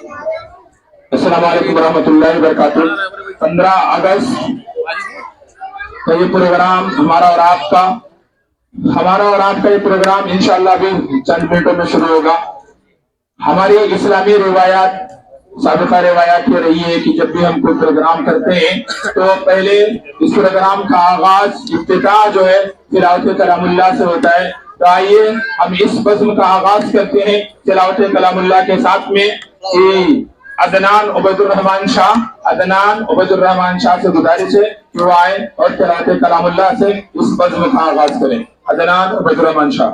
अस्सलाम वालेकुम रहमतुल्लाहि व बरकातुहू। 15 अगस्त का ये प्रोग्राम हमारा और आपका ये प्रोग्राम इंशाअल्लाह भी चंद मिनटों में शुरू होगा। हमारी इस्लामी रिवायात साबिका रिवायात ये रही है कि जब भी हम कोई प्रोग्राम करते हैं तो पहले इस प्रोग्राम का आगाज इफ्तिताह जो है तिलावत कलामुल्लाह से होता है। तो आइए हम इस बज़्म का आगाज करते हैं तिलावत कलामुल्लाह के साथ में। अदनान उबैदुर रहमान शाह से गुजारिश है कि वो आए और तिलावत कलामुल्लाह से इस बज़्म का आगाज करें। अदनान उबैदुर रहमान शाह।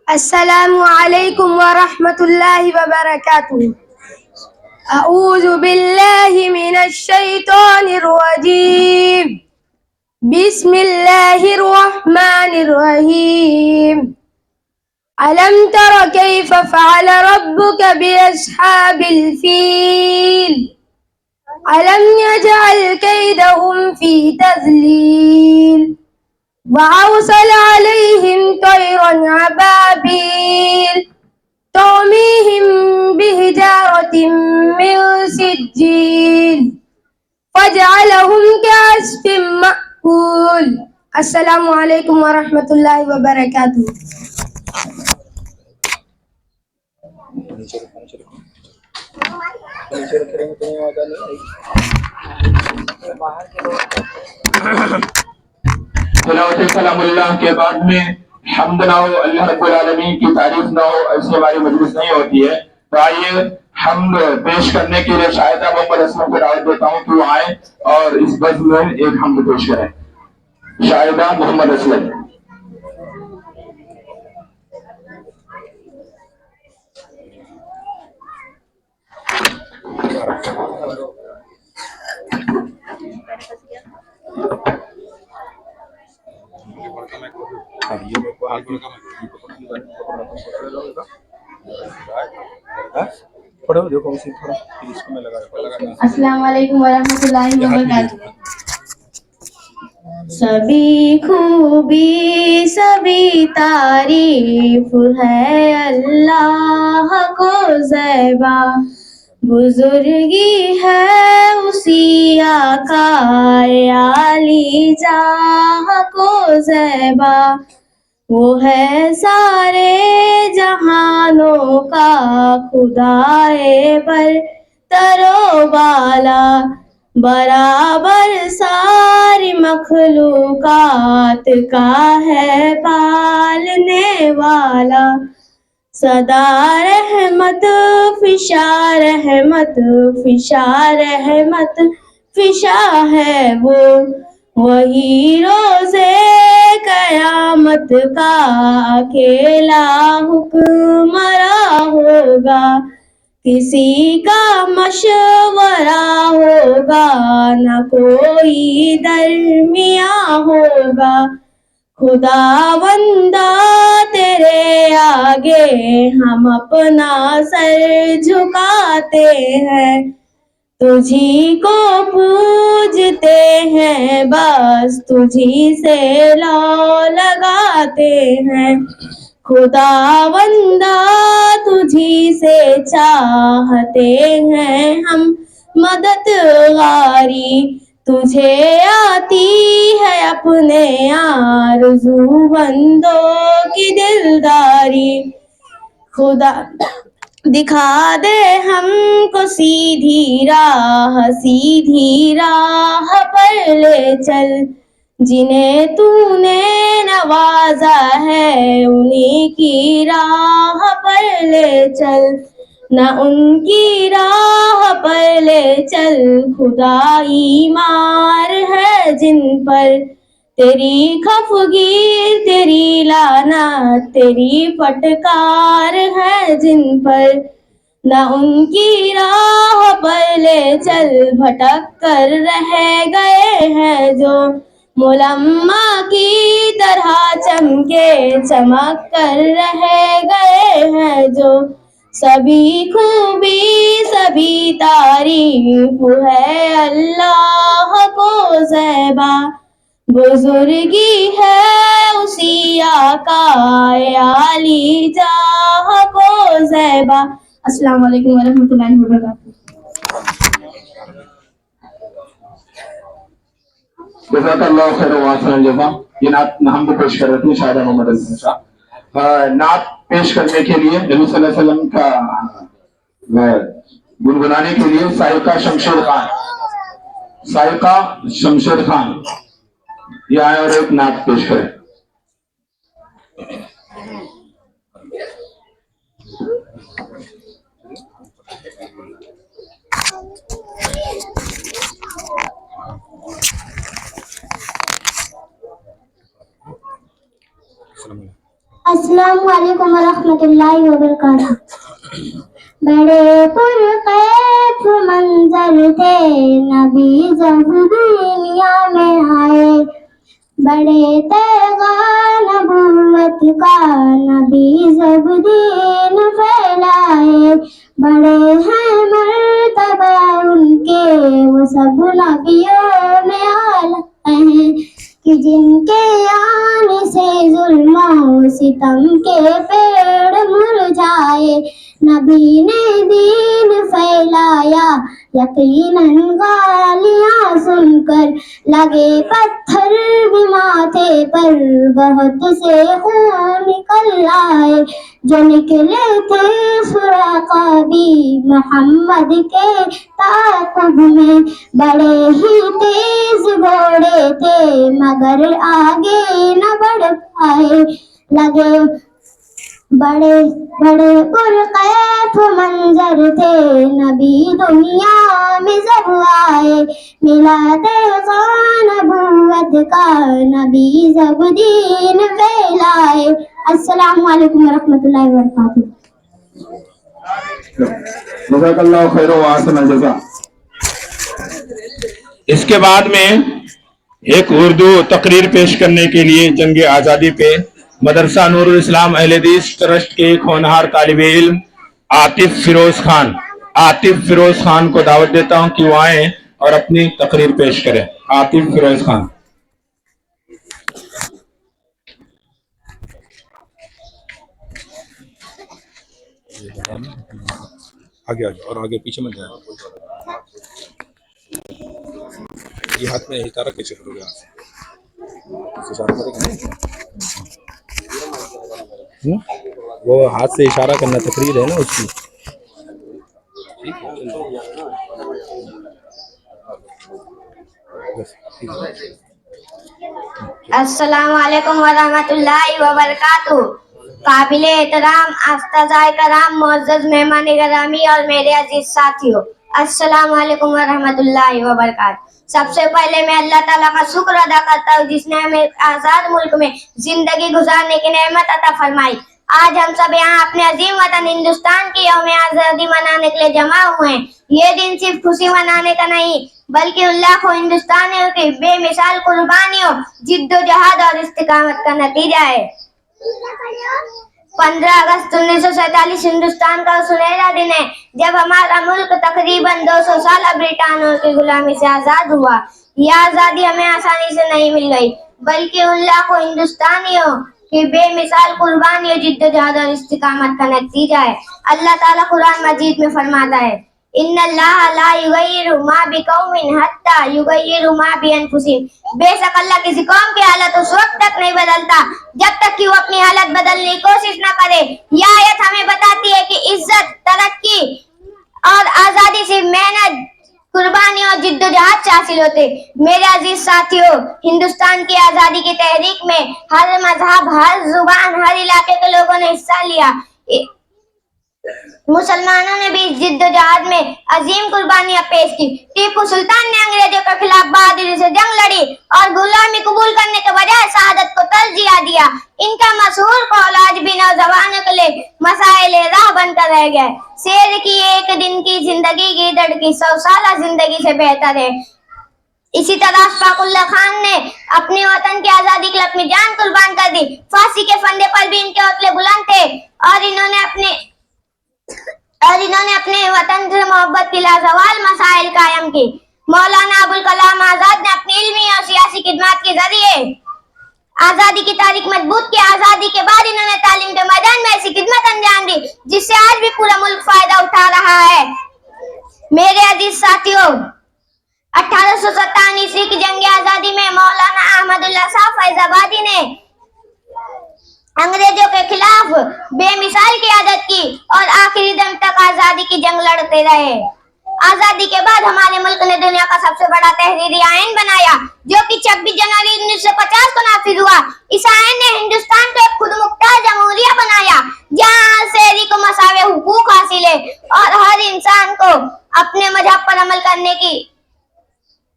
अस्सलामु अलैकुम व रहमतुल्लाहि व बरकातुहू। अऊज़ु बिल्लाहि मिनश शैतानिर रजीम। बिस्मिल्लाहिर रहमानिर रहीम। अलम तर कैफ फ़अल रब्बुक बिअस्हाबिल फील। अलम यजअल कैदहुम फी तज़लील वअरसल अलैहिम तयरन अबाबील तरमीहिम बिहिजारतिन मिन सिज्जील फजअलहुम कअस्फिन मअकूल। अस्सलामु अलैकुम व रहमतुल्लाहि व बरकातुहू। तिलावत कलामुल्लाह के बाद में हम्द ना हो, अल्लाह रब्बुल आलमीन की तारीफ ना हो, ऐसी हमारी मजलिस नहीं होती है। तो आइए हम पेश करने के लिए शाहिदा मोहम्मद असलम को दावत देता हूँ कि वो आए और इस बज़्म में एक हम्द पेश करें। शाहिदा मोहम्मद असलम। अस्सलाम वालेकुम वरहमतुल्लाहि वबरकातुहू। सभी खूबी सभी तारीफ है अल्लाह को ज़ैबा। बुजुर्गी है उसी आका आली जाह को ज़ैबा। वो है सारे जहानों का खुदाए बर तरो बाला। बराबर सारी मखलूकात का है पालने वाला। सदा रहमत फिशा रहमत फिशा रहमत फिशा है वो। वही रोज़े कयामत का अकेला हुक्मरा होगा। किसी का मशवरा होगा न कोई दरमिया होगा। खुदावंदा तेरे आगे हम अपना सर झुकाते हैं। तुझी को पूजते हैं बस तुझी से लौ लगाते हैं। खुदावंदा तुझी से चाहते हैं हम मददगारी। तुझे आती है अपने आरज़ू बंदों की दिलदारी। खुदा दिखा दे हमको सीधी राह पर ले चल। जिन्हें तूने नवाजा है उन्हीं की राह पर ले चल। न उनकी राह पर ले चल खुदाई मार है जिन पर। तेरी खफगीर तेरी लानत तेरी फटकार है जिन पर। न उनकी राह पर ले चल भटक कर रह गए हैं जो। मुलम्मा की तरह चमके चमक कर रह गए हैं जो, सभी खूबी सभी तारीफ है अल्लाह को ज़ैबा, बुजुर्गी है उसी आका आली जाह को ज़ैबा। अस्सलाम वालेकुम वरहमतुल्लाहि वबरकातुहू। जज़ाकल्लाहु खैरन व अहसन जज़ा। ये नात हम भी पेश कर रहे थे शायद मोहम्मद अली शाह। नात पेश करने के लिए नबी सल्लल्लाहु अलैहि वसल्लम का गुनगुनाने के लिए साहिका शमशेर खान ये आए और एक नात पेश करें। अस्सलामु अलैकुम वरहमतुल्लाहि वबरकातुहू। बड़े पुरकैफ मंजर थे नबी जब दुनिया में आए, बड़े पैगाम नबूवत का नबी जब दीन फैलाए, बड़े हैं मर्तबा उनके वो सब नबियों में आला हैं, कि जिनके आने से जुल्म सितम के पेड़ मुरझाए, नबी ने दीन फैलाया यकीनन गालियां सुनकर, लगे पत्थर भी माथे पर बहुत से खून निकल आए, जो निकले थे सुराका भी मोहम्मद के ताक़ुब में, बड़े ही तेज घोड़े थे मगर आगे न बढ़ पाए, लगे बड़े बड़े पुरकैफ मंजर थे नबी दुनिया में जब आए, मिला पैगाम नबूवत का नबी जब दीन फैलाए। अस्सलामु अलैकुम वरहमतुल्लाहि वबरकातुहू। जज़ाकल्लाहु खैरन व अहसन जज़ा। इसके बाद में एक उर्दू तकरीर पेश करने के लिए जंग आज़ादी पे मदरसा नूरुल इस्लाम अहले हदीस ट्रस्ट के एक होनहार तालिबे इल्म आतिफ फिरोज खान को दावत देता हूं कि वो आए और अपनी तकरीर पेश करें। आतिफ फिरोज खान। आगे आगे और आगे पीछे मत जाए। ये हाथ में इशारा कैसे करोगे? इशारा करेगा वो हाथ से इशारा करना तकरीर है ना उसकी। अस्सलामु अलैकुम वरहमतुल्लाहि वबरकातुहू। काबिल एहतराम आस्ताज़ाए कराम मुअज़्ज़ज़ मेहमान गिरामी और मेरे अजीज साथियों, अस्सलामु अलैकुम वरहमतुल्लाहि वबरकातुहू। सबसे पहले मैं अल्लाह ताला का शुक्र अदा करता हूँ जिसने हमें आज़ाद मुल्क में जिंदगी गुजारने की नेमत अता फरमाई। आज हम सब यहाँ अपने अजीम वतन हिंदुस्तान की यौम आज़ादी मनाने के लिए जमा हुए हैं। ये दिन सिर्फ खुशी मनाने का नहीं बल्कि उन लाखों हिंदुस्तानियों की बेमिसाल कुर्बानियों, जिद्दोजहद और इस्तिकामत का नतीजा है। 15 अगस्त 1947 हिंदुस्तान का सुनहरा दिन है जब हमारा मुल्क तकरीबन 200 साल ब्रिटानियों की गुलामी से आजाद हुआ। यह आजादी हमें आसानी से नहीं मिल गई बल्कि उन लाखों हिंदुस्तानियों की बेमिसाल कुर्बानियों, जिद्दोजहद और इस्तिकामत का नतीजा है। अल्लाह ताला कुरान मजीद में फरमाता है, इन्नल्लाह ला युगय्यिरु मा बिकौमिन हत्ता युगय्यिरु मा बिअनफुसिहिम। बेशक अल्लाह किसी कौम की हालत उस वक्त तक नहीं बदलता जब तक कि वो अपनी हालत बदलने की कोशिश न करे। यह आयत हमें बताती है कि इज्जत, तरक्की और आजादी सिर्फ मेहनत, कुर्बानी और जिद्दोजहद से हासिल होते। मेरे अजीज साथियों, हिंदुस्तान की आजादी की तहरीक में हर मजहब, हर जुबान, हर इलाके के लोगों ने हिस्सा लिया। मुसलमानों ने भी इस जिद्दोजहद में अजीम कुर्बानियां पेश की। टीपू सुल्तान ने अंग्रेजों के खिलाफ बहादुरी से जंग लड़ी और गुलामी कबूल करने के बजाय शहादत को तरजीह दिया। इनका मशहूर कौल आज भी नौजवानों के लिए मसाइल राह बनकर रह गया। शेर की एक दिन की जिंदगी गीदड़ की 100 साल जिंदगी से बेहतर है। इसी तरह अशफाकुल्लाह खान ने अपने वतन की आजादी के लिए अपनी जान कुर्बान कर दी। फांसी के फंदे पर भी इनके हौसले बुलंद थे और इन्होंने अपने वतन से मोहब्बत की लाजवाल मसाइल कायम की। मौलाना अबुल कलाम आजाद ने अपनी इल्मी और सियासी खिदमत के जरिए आजादी की तारीख मजबूत की। आजादी के बाद इन्होंने तालीम के मैदान में ऐसी खिदमत अंजाम दी जिससे आज भी पूरा मुल्क फायदा उठा रहा है। मेरे अजीज साथियों, 1857 ईस्वी की जंग आजादी में मौलाना अहमदुल्लाह शाह फैजाबादी ने अंग्रेजों के खिलाफ बेमिसाल क़यादत की और आखिरी दम तक आजादी की जंग लड़ते रहे। आजादी के बाद हमारे मुल्क ने दुनिया का सबसे बड़ा तहरीरी आईन बनाया जो कि 26 जनवरी 1950 को नाफिज हुआ। इस आईन ने हिंदुस्तान को एक खुद मुख्तार जमहूरिया बनाया जहाँ शहरी को मसावे हुकूक हासिल है और हर इंसान को अपने मजहब पर अमल करने की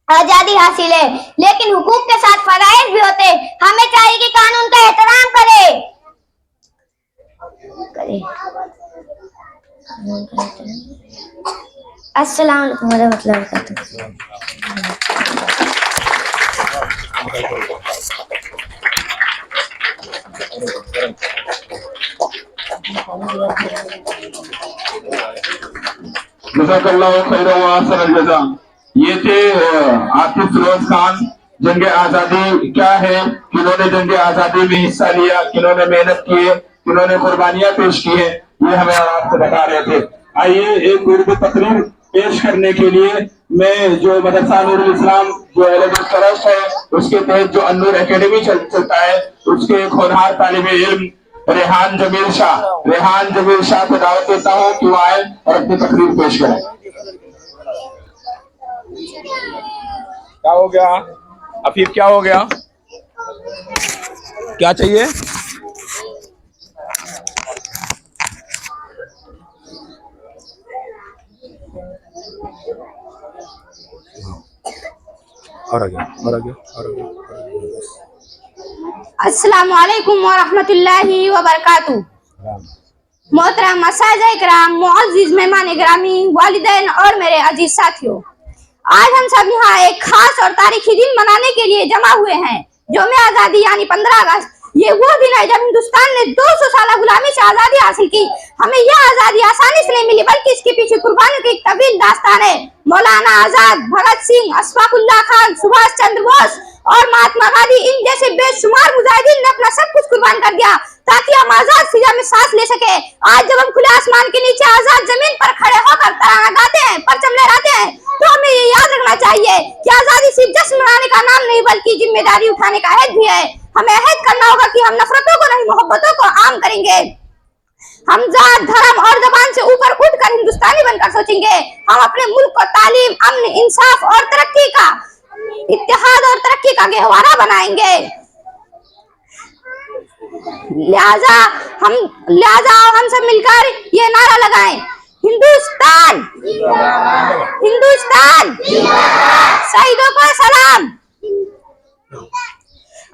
आजादी हासिल है, लेकिन हुकूक के साथ फराइज भी होते। हमें चाहिए कि कानून का एहतराम करे। अस्सलाम वालेकुम वरहमतुल्लाहि वबरकातुहू। जज़ाकल्लाहु खैरन व अहसन जज़ा। ये थे आतिफ फिरोज खान। जंग आजादी क्या है, किन्होंने जंग आजादी में हिस्सा लिया, किन्होंने मेहनत की है, किन्होंने कुर्बानियां पेश की है, ये हमें आपको बता रहे थे। आइए एक उर्दू तकरीर पेश करने के लिए मैं जो मदरसा नूरुल इस्लाम जो ट्रस्ट है उसके तहत जो अन्नूर एकेडमी चलता है उसके एक होनहार तालिब इल्म रेहान जमील शाह को दावत देता हूँ कि वो आए और अपनी तकरीर पेश करें। क्या हो गया अफीफ, क्या हो गया, क्या चाहिए? और आ गया। अस्सलामु अलैकुम व रहमतुल्लाहि व बरकातुहू। मोहतरम असातिज़ा इकराम, मुअज़्ज़िज़ मेहमान गिरामी, वालिदैन और मेरे अजीज साथियों, आज हम सब यहाँ एक खास और तारीखी दिन मनाने के लिए जमा हुए हैं। यौम आज़ादी यानी 15 अगस्त। ये वो दिन है जब हिंदुस्तान ने 200 साल गुलामी से आजादी हासिल की। हमें यह आजादी आसानी से नहीं मिली, बल्कि इसके पीछे कुर्बानियों की एक तवील दास्तान है। मौलाना आजाद, भगत सिंह, अशफाकुल्लाह खान, सुभाष चंद्र बोस और महात्मा गांधी, इन जैसे बेशुमार मुजाहिदीन ने अपना सब कुछ कुर्बान कर दिया ताकि हम आजाद फिजा में सांस ले सके। आज जब हम खुले आसमान के नीचे आजाद जमीन पर खड़े होकर तराना गाते हैं, परचम लहराते हैं, तो हमें ये याद रखना चाहिए कि आजादी सिर्फ जश्न मनाने का नाम नहीं, बल्कि जिम्मेदारी उठाने का अहद भी है। हमें अहद करना होगा कि हम नफरतों को नहीं, मोहब्बतों को आम करेंगे। हम जात, धर्म और जबान से ऊपर उठकर हिंदुस्तानी बनकर सोचेंगे। हम अपने मुल्क को तालीम, अमन, इंसाफ और तरक्की का, इत्तेहाद और तरक्की का गहवारा बनाएंगे। लिहाजा हम सब मिलकर ये नारा लगाएं, हिंदुस्तान हिंदुस्तान, शहीदों को सलाम।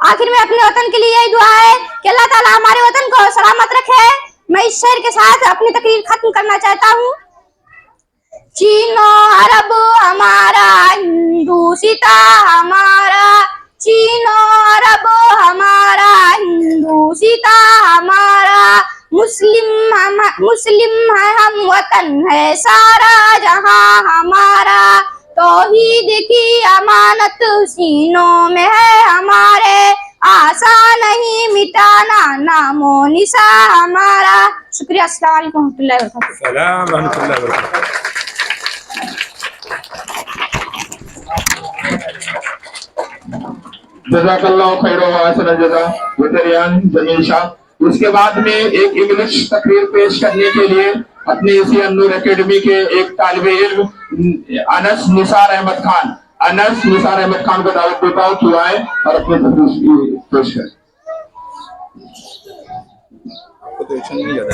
आखिर में अपने वतन के लिए यही दुआ है कि अल्लाह ताला हमारे वतन को सलामत रखे। मैं इस शेर के साथ अपनी तकरीर खत्म करना चाहता हूँ। चीनो अरब हमारा, हिंदुस्ता हमारा, चीनो अरब हमारा, हिंदुस्ता हमारा, मुस्लिम है हम, वतन है सारा जहां हमारा, तौहीद की अमानत सीनों में है हमारे, आसान नहीं मिटाना नामो निशा हमारा। शुक्रिया। अस्सलाम वालेकुम रहमतुल्लाहि व बरकातुहू। जज़ाकल्लाहु खैरन व अहसन जज़ा वेटरियन जमील शाह। उसके बाद में एक इंग्लिश तकरीर पेश करने के लिए अपने इसी अन्नूर एकेडमी के एक तालिब इल्म अनस निसार अहमद खान को दावत देता हूँ कि आए और अपने तकरीर पेश करें। आपको तो एक्शन नहीं ज्यादा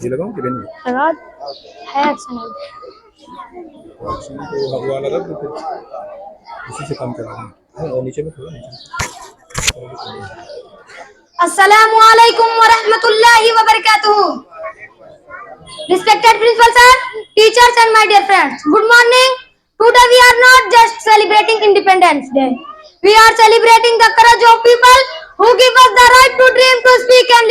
ये लगाऊं कि नहीं है एक्शन तो हवा वाला रख दो, फिर इसी से काम करेंगे। और नीचे में थोड़ा नीचे। अस्सलामु अलैकुम व रहमतुल्लाहि व बरकातुहू। Respected principal sir, teachers and my dear friends, good morning. Today we are not just celebrating Independence Day. We are celebrating the courage of people who give us the right to dream, to speak and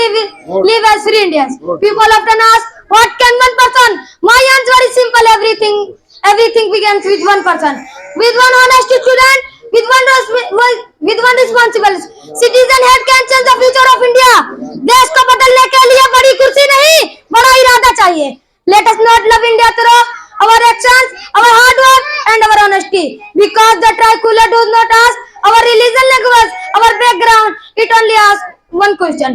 live as free Indians. People often ask, what can one person? My answer is simple, everything begins with one person. With one honest student, with one responsible citizen head can change the future of India. देश को बदलने के लिए बड़ी कुर्सी नहीं, बड़ा इरादा चाहिए. Let us not love India through our actions, our hard work and our honesty. Because the tricolor does not ask our religion, language, our background. It only asks one question: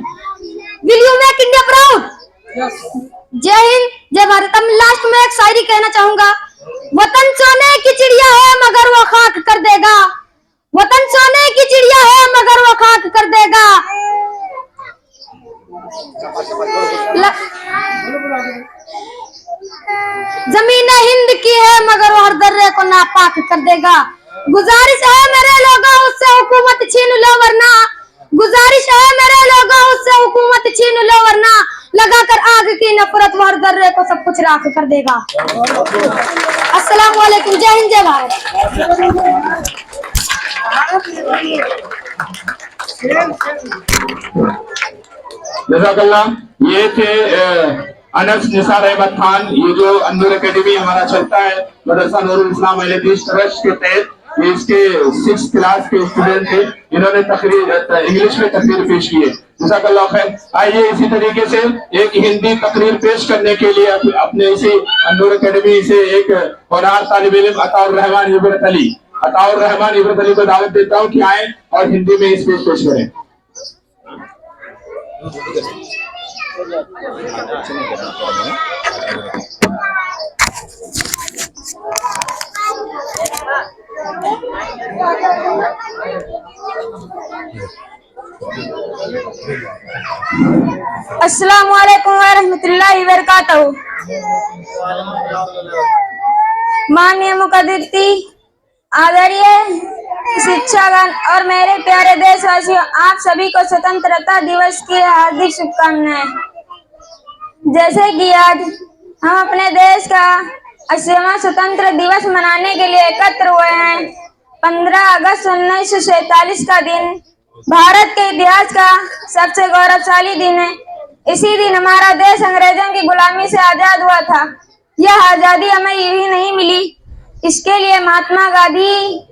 Will you make India proud? Yes. जय हिंद, जय भारत. अब last में एक शायरी कहना चाहूंगा. वतन सोने की चिड़िया है मगर वो खाक कर देगा. वतन सोने की चिड़िया है मगर वो खाक कर देगा. जमीन हिंद की है मगर वो हर दर्रे को नापाक कर देगा. गुजारिश है मेरे लोगों उससे हुकूमत छीन लो वरना. गुजारिश है मेरे लोगों उससे हुकूमत छीन लो वरना. लगाकर आग की नफरत वो हर दर्रे को सब कुछ राख कर देगा. अस्सलाम वालेकुम. जय हिंद, जय भारत. जज़ाकल्लाह. ये थे अनस निसार अहमद खान. ये जो अन्नूर एकेडमी हमारा चलता है मदरसा नूरुल इस्लाम अहले हदीस ट्रस्ट के तहत, ये इसके 6th क्लास के स्टूडेंट थे. इन्होंने तकरीर इंग्लिश में तकरीर पेश की है. जज़ाकल्लाह खैर. आइए इसी तरीके से एक हिंदी तकरीर पेश करने के लिए अपने इसी अन्नूर एकेडमी से एक होनहार तालिब इल्म अताउर रहमान इब्रत अली को दावत देता हूँ कि आए और हिंदी में इस पेश करें. अस्सलामु अलैकुम व रहमतुल्लाहि व बरकातहू. माननीय मुकद्दरी, आदरणीय शिक्षागण और मेरे प्यारे देशवासियों, आप सभी को स्वतंत्रता दिवस की हार्दिक शुभकामनाएं. जैसे कि आज हम अपने देश का 80वां स्वतंत्र दिवस मनाने के लिए एकत्र हुए हैं. 15 अगस्त 1947 का दिन भारत के इतिहास का सबसे गौरवशाली दिन है. इसी दिन हमारा देश अंग्रेजों की गुलामी से आजाद हुआ था. यह आजादी हमें यूं ही नहीं मिली. इसके लिए महात्मा गांधी,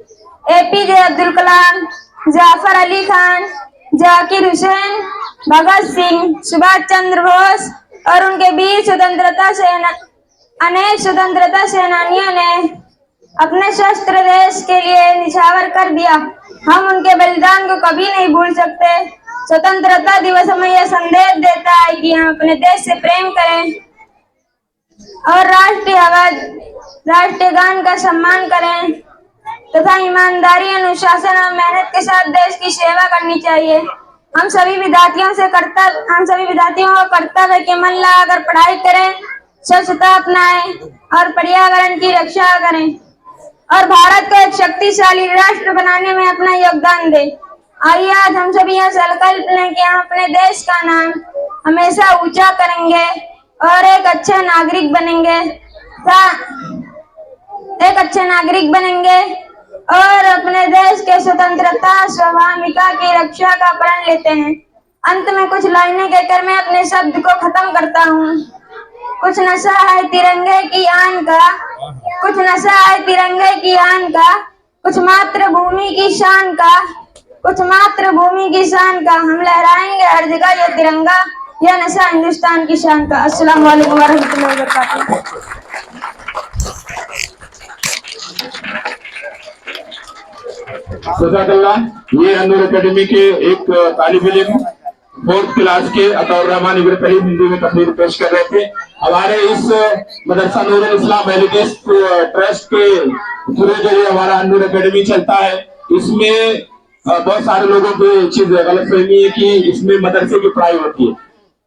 APJ अब्दुल कलाम, जाफर अली खान, जाकिर हुसैन, भगत सिंह, सुभाष चंद्र बोस और उनके वीर अनेक स्वतंत्रता सेनानियों ने अपने शस्त्र देश के लिए निछावर कर दिया. हम उनके बलिदान को कभी नहीं भूल सकते. स्वतंत्रता दिवस हमें यह संदेश देता है कि हम अपने देश से प्रेम करें और राष्ट्रीय गान का सम्मान करें तथा ईमानदारी, अनुशासन और मेहनत के साथ देश की सेवा करनी चाहिए. हम सभी विद्यार्थियों को कर्तव्य है कि मन लगाकर पढ़ाई करें, स्वच्छता अपनाएं और पर्यावरण की रक्षा करें और भारत को एक शक्तिशाली राष्ट्र बनाने में अपना योगदान दें. आइए आज हम सभी यह संकल्प लें कि हम अपने देश का नाम हमेशा ऊंचा करेंगे और एक अच्छे नागरिक बनेंगे और अपने देश के स्वतंत्रता स्वाभाविकता की रक्षा का प्रण लेते हैं. अंत में कुछ लाइनें कहकर मैं अपने शब्द को खत्म करता हूँ. कुछ नशा है तिरंगे की आन का, कुछ नशा है तिरंगे की आन का, कुछ मातृभूमि की शान का, कुछ मातृभूमि की शान का. हम लहराएंगे हर जगह ये तिरंगा, यह नशा हिंदुस्तान की शान का. अस्सलाम वालेकुम वरहमतुल्लाहि वबरकातुहू. जज़ाकल्लाह. ये अन्नूर एकेडमी के एक तालिब इल्म 4th क्लास के अताउर रहमान इब्रत अली हिंदी में तकरीर पेश कर रहे थे. हमारे इस मदरसा नूरुल इस्लाम अहले हदीस ट्रस्ट के थ्रू जो ये हमारा अन्नूर एकेडमी चलता है, इसमें बहुत सारे लोगों की चीज गलतफहमी है कि इसमें मदरसे की पढ़ाई होती है.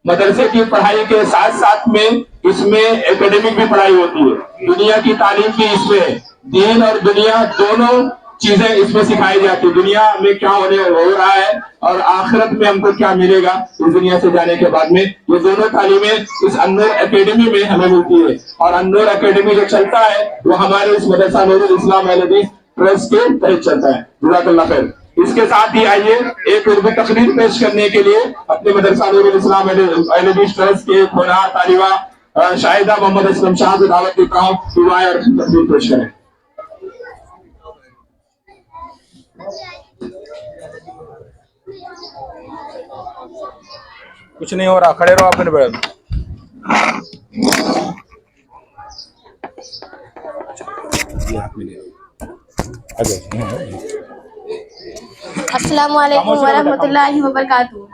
मदरसे की पढ़ाई के साथ साथ में इसमें एकेडमिक भी पढ़ाई होती है. दुनिया की तालीम भी इसमें है. दीन और दुनिया दोनों चीजें इसमें सिखाई जाती है, दुनिया में क्या हो रहा है और आखिरत में हमको क्या मिलेगा इस दुनिया से जाने के बाद में। ये दोनों तालीमें इस अन्नूर एकेडमी में हमें मिलती है और अन्नूर एकेडमी जो चलता है वो हमारे इस मदरसा नूरुल इस्लाम अहल हदीस ट्रस्ट के तहत चलता है। जज़ाकल्लाह खैर। इसके साथ ही आइए एक उर्दू तकरीर पेश करने के लिए अपने मदरसा नूरुल इस्लाम अहल हदीस ट्रस्ट के होनहार तालिबा शाहिदा मोहम्मद असलम शाह को दावत देता हूँ कि वो आए और तकरीर पेश करें। कुछ नहीं हो रहा, खड़े रहो अपने बैठ। अस्सलामु अलैकुम वरहमतुल्लाहि वबरकातुहू।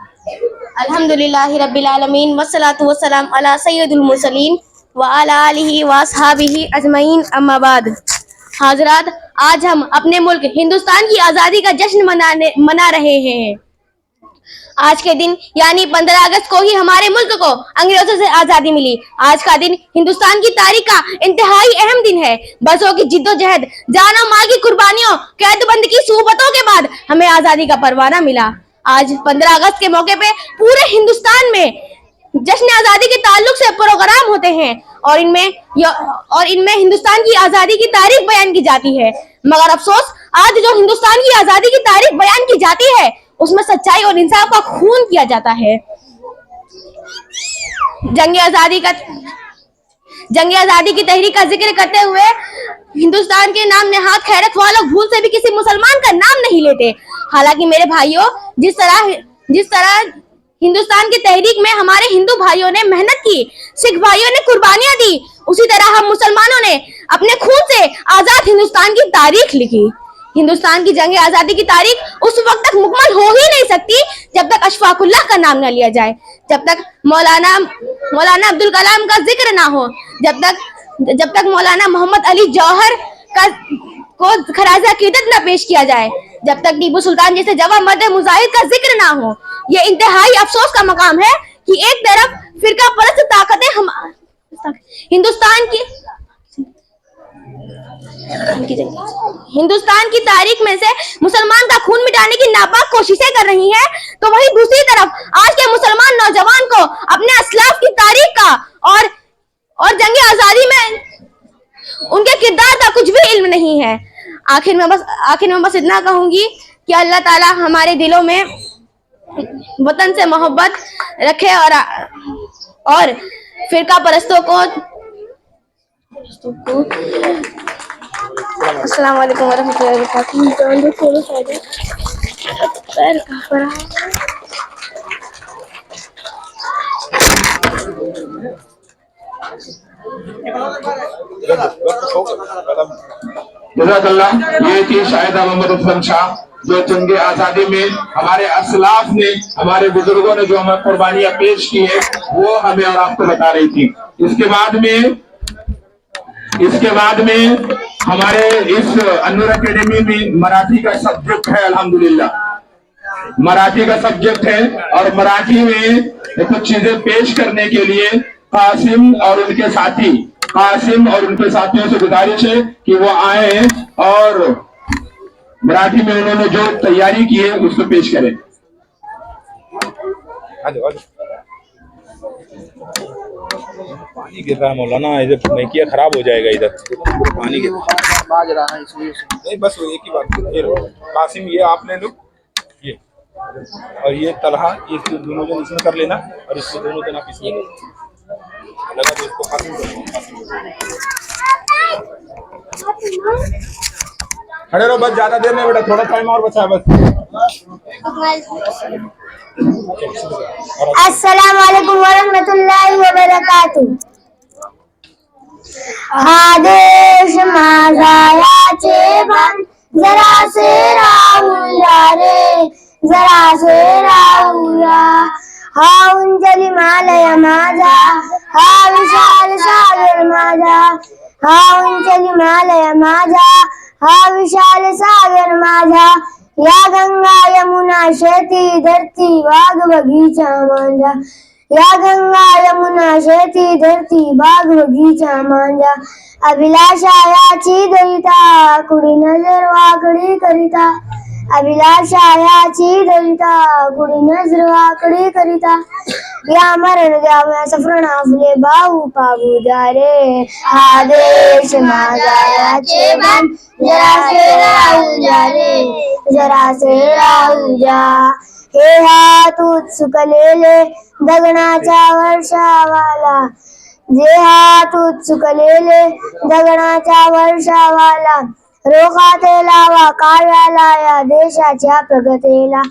अल्हम्दुलिल्लाहि रब्बिल आलमीन वस्सलातु वस्सलाम अला सय्यिदुल मुरसलीन व अला आलिहि व अस्हाबिहि अजमईन, अम्मा बाद। हाज़रात, आज हम अपने मुल्क हिंदुस्तान की आज़ादी का जश्न मना रहे हैं। आज के दिन यानी 15 अगस्त को ही हमारे मुल्क को अंग्रेजों से आजादी मिली। आज का दिन हिंदुस्तान की तारीख का इंतहाई अहम दिन है। बरसों की जिद्दोजहद, जान और माल की कुर्बानियों, कैदबंद की सूबतों के बाद हमें आजादी का परवाना मिला। आज 15 अगस्त के मौके पे पूरे हिंदुस्तान में जश्न आजादी के ताल्लुक से प्रोग्राम होते हैं और इनमें हिंदुस्तान की आजादी की तारीख बयान की जाती है। मगर अफसोस, आज जो हिंदुस्तान की आजादी की तारीख बयान की जाती है उसमें सच्चाई और इंसाफ का खून किया जाता है। जंग आजादी की तहरीक का जिक्र करते हुए हिंदुस्तान के नाम नेहाद खैरत वालों भूल से भी किसी मुसलमान का नाम नहीं लेते। हालांकि मेरे भाइयों, जिस तरह हिंदुस्तान की तहरीक में हमारे हिंदू भाइयों ने मेहनत की, सिख भाइयों ने कुर्बानियां दी, उसी तरह हम मुसलमानों ने अपने खून से आजाद हिंदुस्तान की तारीख लिखी। हिंदुस्तान की जंग आजादी की तारीख उस वक्त तक मुकम्मल हो ही नहीं सकती जब तक अशफाकुल्लाह का नाम न लिया जाए, जब तक मौलाना अब्दुल कलाम का जिक्र ना हो, जब तक मौलाना मोहम्मद अली जौहर को खराज अकीदत न पेश किया जाए, जब तक टीपू सुल्तान जैसे जवां मर्द मुजाहिद का जिक्र ना हो। ये इंतहाई अफसोस का मकाम है कि एक तरफ फिरका परस्त ताकतें हिंदुस्तान की तारीख में से मुसलमान का खून मिटाने की नापाक कोशिशें कर रही हैं, तो वहीं दूसरी तरफ आज के मुसलमान नौजवान को अपने असलाफ की तारीख का और जंग आजादी में उनके किरदार का कुछ भी इल्म नहीं है। आखिर में बस इतना कहूंगी कि अल्लाह ताला हमारे दिलों में वतन से मोहब्बत रखे और फिरका परस्तों को अस्सलाम वालेकुम वरहमतुल्लाहि वबरकातुहू। जज़ाकल्लाह। ये थी शाहिदा मोहम्मद असलम शाह जो जंग आजादी में हमारे असलाफ ने, हमारे बुजुर्गों ने जो हमें कुर्बानियां पेश की है वो हमें और आपको बता रही थी। इसके बाद में हमारे इस अन्नूर एकेडमी में मराठी का सब्जेक्ट है। अल्हम्दुलिल्लाह मराठी का सब्जेक्ट है और मराठी में कुछ चीजें पेश करने के लिए कासिम और उनके साथियों से गुजारिश है कि वो आए और मराठी में उन्होंने जो तैयारी की है उसको पेश करें। पानी गिर रहा है मौलाना, इधर मैकिया खराब हो जाएगा, इधर पानी गिर रहा है नहीं, बस एक ही बात। कासिम ये आप ले लो, ये और ये तलहा, ये दोनों जन इसमें कर लेना और इसको दोनों जन आप इसमें लगा दो, इसको कासिम खड़े रहो, बस ज्यादा देर नहीं बेटा, थोड़ा टाइम और बचा है बस। अस्सलामु अलैकुम वरहमतुल्लाहि वबरकातुहू। आदेश माझायाचे भान जरासे राहूया रे, जरासे राहूया। हा उंच हिमालय माझा, हा विशाल सागर माझा, हा उंच हिमालय माझा, हा विशाल सागर माझा। या गंगा यमुना शेती धरती वाघ बगीचा माझा, या गंगा यमुना शेती धरती बाग बगीचा मांजा अभिलाषा याची दरिता कुडी नजर वाकडी करिता अभिलाषा याची दरिता कुडी नजर वाकडी करिता या मरण द्याव्या सफरणा फुले भाऊ पागू जारे हा देश माझा याचे भान जरासे राहू जा रे जरासे राहू जा हे हात उत्सुकलेले दगडाच्या वर्षावाला जे हात उत्सुकलेले दगडाच्या वर्षावाला रोखाते लावा कार्याला या देशाच्या प्रगतीला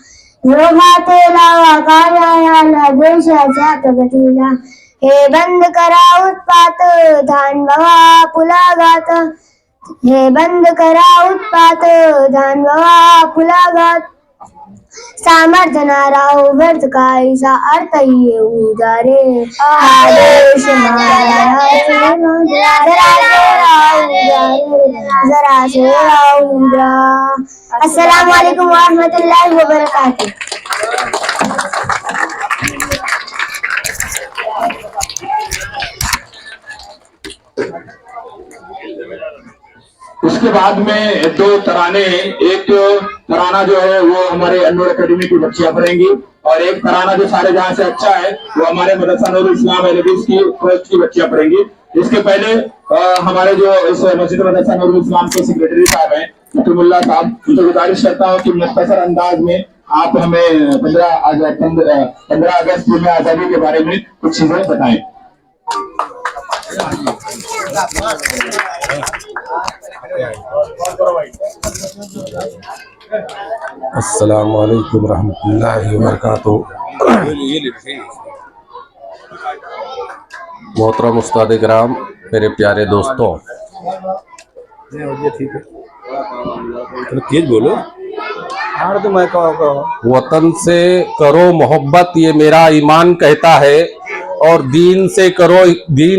रोखाते लावा कार्याला देशाच्या प्रगतीला हे बंद करा उत्पात धान बवा पुलागात हे बंद करा उत्पात धान बवा पुलागात सामर्थ्य नाराव व्यर्थ काहीसा अर्थ येऊ जा रे हा देश जरा से राहू जा अस्सलाम वालेकुम वरहमतुल्लाहि वबरकातुह उसके बाद में दो तराने, एक तराना जो है वो हमारे अनवर अकेडमी की बच्चियां पढ़ेंगी और एक तराना जो सारे जहां से अच्छा है वो हमारे मदरसा नूरुल इस्लाम एलबीस की ट्रस्ट की बच्चियां पढ़ेंगी। इसके पहले हमारे जो इस मस्जिद मदरसा नूरुल इस्लाम के सेक्रेटरी साहब हैं मुकीमुल्लाह साहब, उनसे गुजारिश करता हूँ कि मुख्तसर अंदाज में आप हमें 15 अगस्त में आजादी के बारे में कुछ चीजें बताएं। अस्सलाम वालेकुम रहमतुल्लाहि व बरकातुहू। मोहतरम उस्ताद इकराम, मेरे प्यारे दोस्तों, ठीक है तो तेज बोलो। हाँ तो मैं वतन से करो मोहब्बत ये मेरा ईमान कहता है और दीन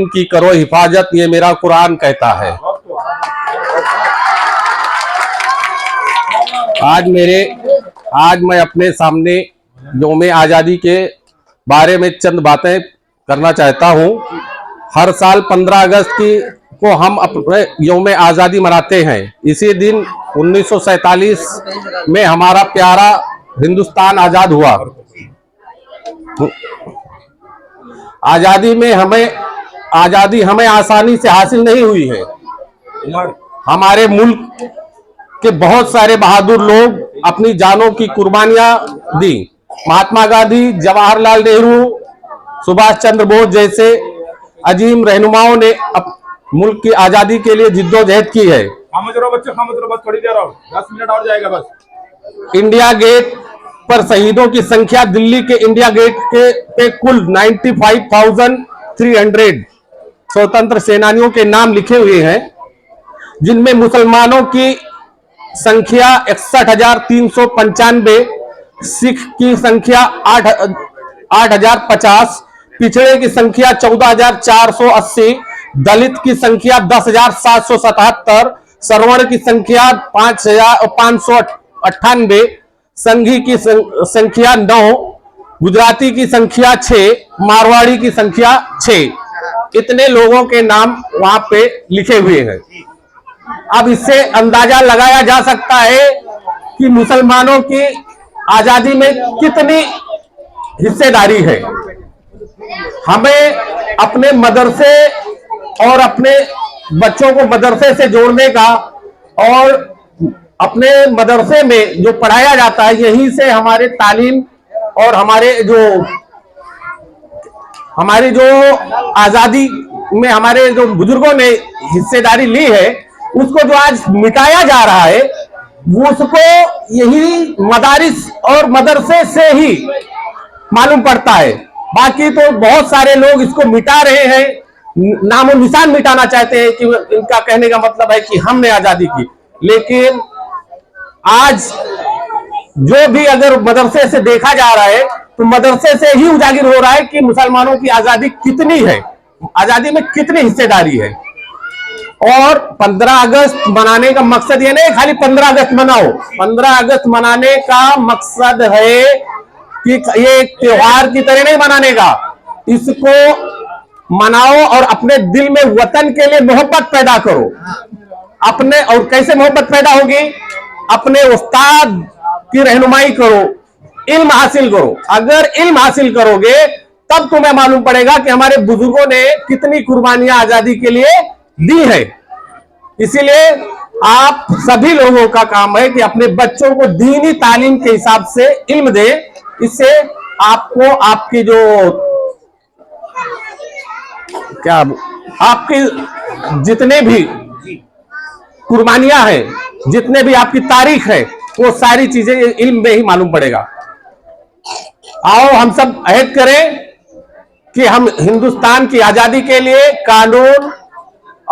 की करो हिफाजत ये मेरा कुरान कहता है। आज मैं अपने सामने यौम आज़ादी के बारे में चंद बातें करना चाहता हूँ। हर साल 15 अगस्त को हम अपने यौम आज़ादी मनाते हैं। इसी दिन 1947 में हमारा प्यारा हिंदुस्तान आज़ाद हुआ। आज़ादी हमें आसानी से हासिल नहीं हुई है। हमारे मुल्क के बहुत सारे बहादुर लोग अपनी जानों की कुर्बानियां दी। महात्मा गांधी, जवाहरलाल नेहरू, सुभाष चंद्र बोस जैसे अजीम रहनुमाओं ने मुल्क की आजादी के लिए जिद्दोजहद की है। बच्चे बस थोड़ी देर और 10 मिनट और जाएगा बस। इंडिया गेट पर शहीदों की संख्या दिल्ली के इंडिया गेट पे कुल 95,300 स्वतंत्र सेनानियों के नाम लिखे हुए हैं, जिनमें मुसलमानों की संख्या 61,395, सिख की संख्या 8,050, पिछड़े की संख्या 14,480, दलित की संख्या 10,777, सवर्ण की संख्या 5,598, संघी की संख्या 9, गुजराती की संख्या 6, मारवाड़ी की संख्या 6। इतने लोगों के नाम वहां पे लिखे हुए हैं। अब इससे अंदाजा लगाया जा सकता है कि मुसलमानों की आजादी में कितनी हिस्सेदारी है। हमें अपने मदरसे और अपने बच्चों को मदरसे से जोड़ने का और अपने मदरसे में जो पढ़ाया जाता है यहीं से हमारे तालीम और हमारी जो आजादी में हमारे जो बुजुर्गों ने हिस्सेदारी ली है उसको जो आज मिटाया जा रहा है वो उसको यही मदारिस और मदरसे से ही मालूम पड़ता है। बाकी तो बहुत सारे लोग इसको मिटा रहे हैं, नामो निशान मिटाना चाहते हैं कि इनका कहने का मतलब है कि हमने आजादी की। लेकिन आज जो भी अगर मदरसे से देखा जा रहा है तो मदरसे से ही उजागर हो रहा है कि मुसलमानों की आजादी कितनी है, आजादी में कितनी हिस्सेदारी है। और 15 अगस्त मनाने का मकसद ये नहीं खाली 15 अगस्त मनाओ। 15 अगस्त मनाने का मकसद है कि ये एक त्योहार की तरह नहीं मनाने का, इसको मनाओ और अपने दिल में वतन के लिए मोहब्बत पैदा करो। अपने और कैसे मोहब्बत पैदा होगी? अपने उस्ताद की रहनुमाई करो, इल्म हासिल करो। अगर इल्म हासिल करोगे तब तुम्हें मालूम पड़ेगा कि हमारे बुजुर्गों ने कितनी कुर्बानियां आजादी के लिए दी है। इसीलिए आप सभी लोगों का काम है कि अपने बच्चों को दीनी तालीम के हिसाब से इल्म दें। इससे आपको आपकी जो क्या आपकी जितने भी कुर्बानियां हैं, जितने भी आपकी तारीख है, वो सारी चीजें इल्म में ही मालूम पड़ेगा। आओ हम सब अहद करें कि हम हिंदुस्तान की आजादी के लिए कानून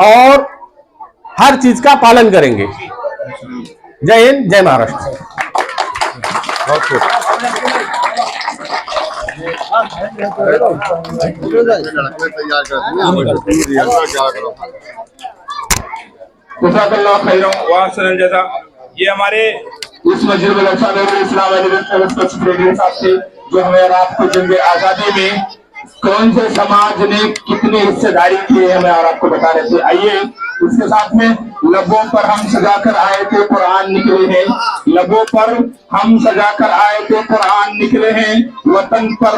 और हर चीज का पालन करेंगे। जय हिंद, जय महाराष्ट्र। जज़ाकल्लाह खैरन। वाह सनल जैसा ये हमारे इस मस्जिद में इस्लाम रेडियो साहब थे, जो हमें और आपको जंग आजादी में कौन से समाज ने कितनी हिस्सेदारी की है हमें और आपको बता रहे थे। आइए इसके साथ में लबों पर हम सजाकर आए थे कुरान निकले हैं, लबों पर हम सजाकर आए थे कुरान निकले हैं। वतन पर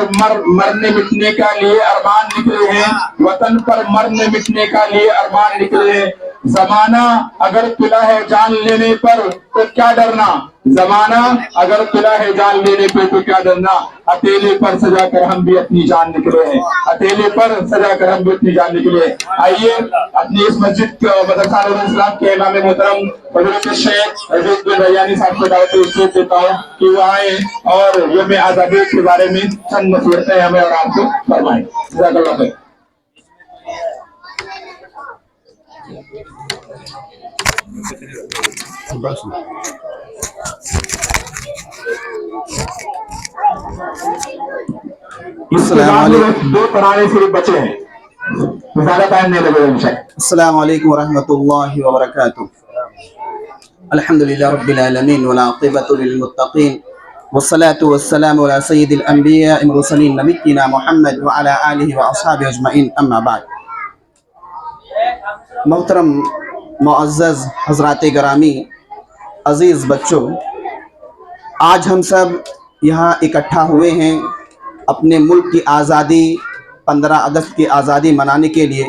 मरने मिटने का लिए अरमान निकले हैं, वतन पर मरने मिटने का लिए अरमान निकले हैं। जमाना अगर तुला है जान लेने पर तो क्या डरना, जमाना अगर तुला है जान लेने पे तो क्या डरना। अकेले पर सजाकर हम भी अपनी जान निकले हैं, अकेले पर सजाकर हम भी अपनी जान निकले। आइए अपनी इस मस्जिद मदरसा नूरुल इस्लाम के इमाम मोहतरम हज़रत शेख अजीज बिन रैयानी साहब को दावत इज़्ज़त देता हूँ कि वो आए और यौम आज़ादी के बारे में चंद नसीहतें हमें और आपको फरमाएं। जज़ाकल्लाह खैर। दो तराने सिर्फ बचे हैं, ज्यादा टाइम नहीं लगेगा इंशाअल्लाह। अस्सलामु अलैकुम वरहमतुल्लाहि वबरकातुहू। अल्हम्दुलिल्लाह रब्बिल आलमीन वल आक़िबतु लिल मुत्तक़ीन वस्सलातु वस्सलामु अला सय्यिदिल अंबिया वल मुरसलीन नबिय्यिना मुहम्मद व अला आलिहि व अस्हाबिहि अजमईन, अम्मा बाद। मोहतरम मुअज़्ज़ज़ हज़रात गिरामी, अज़ीज़ बच्चों, आज हम सब यहाँ इकट्ठा हुए हैं अपने मुल्क की आज़ादी 15 अगस्त की आज़ादी मनाने के लिए।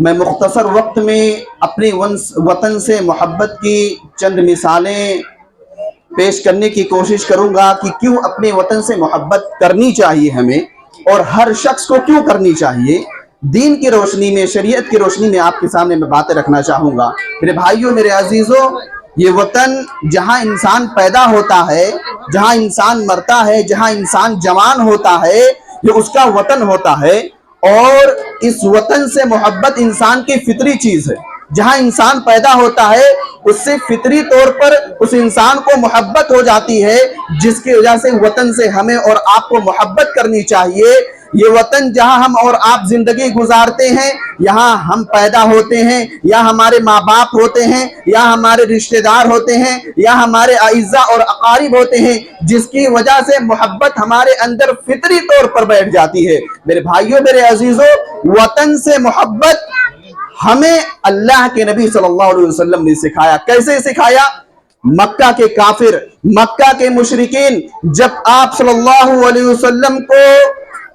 मैं मुख्तसर वक्त में अपने वतन से मोहब्बत की चंद मिसालें पेश करने की कोशिश करूँगा कि क्यों अपने वतन से मोहब्बत करनी चाहिए हमें, और हर शख्स को क्यों करनी चाहिए। दीन की रोशनी में, शरीयत की रोशनी में आपके सामने मैं बातें रखना चाहूँगा। मेरे भाइयों, मेरे अजीज़ों, ये वतन जहाँ इंसान पैदा होता है, जहाँ इंसान मरता है, जहाँ इंसान जवान होता है, ये उसका वतन होता है। और इस वतन से मोहब्बत इंसान की फितरी चीज़ है। जहाँ इंसान पैदा होता है उससे फितरी तौर पर उस इंसान को मोहब्बत हो जाती है, जिसकी वजह से वतन से हमें और आपको मोहब्बत करनी चाहिए। ये वतन जहाँ हम और आप जिंदगी गुजारते हैं, यहाँ हम पैदा होते हैं, या हमारे माँ बाप होते हैं, या हमारे रिश्तेदार होते हैं, या हमारे आइज़ा और अकारिब होते हैं, जिसकी वजह से मोहब्बत हमारे अंदर फितरी तौर पर बैठ जाती है। मेरे भाइयों, मेरे अजीजों, वतन से मोहब्बत हमें अल्लाह के नबी सल्लल्लाहु अलैहि वसल्लम ने सिखाया। कैसे सिखाया? मक्का के काफिर, मक्का के मुशरिकीन जब आप सल्लल्लाहु अलैहि वसल्लम को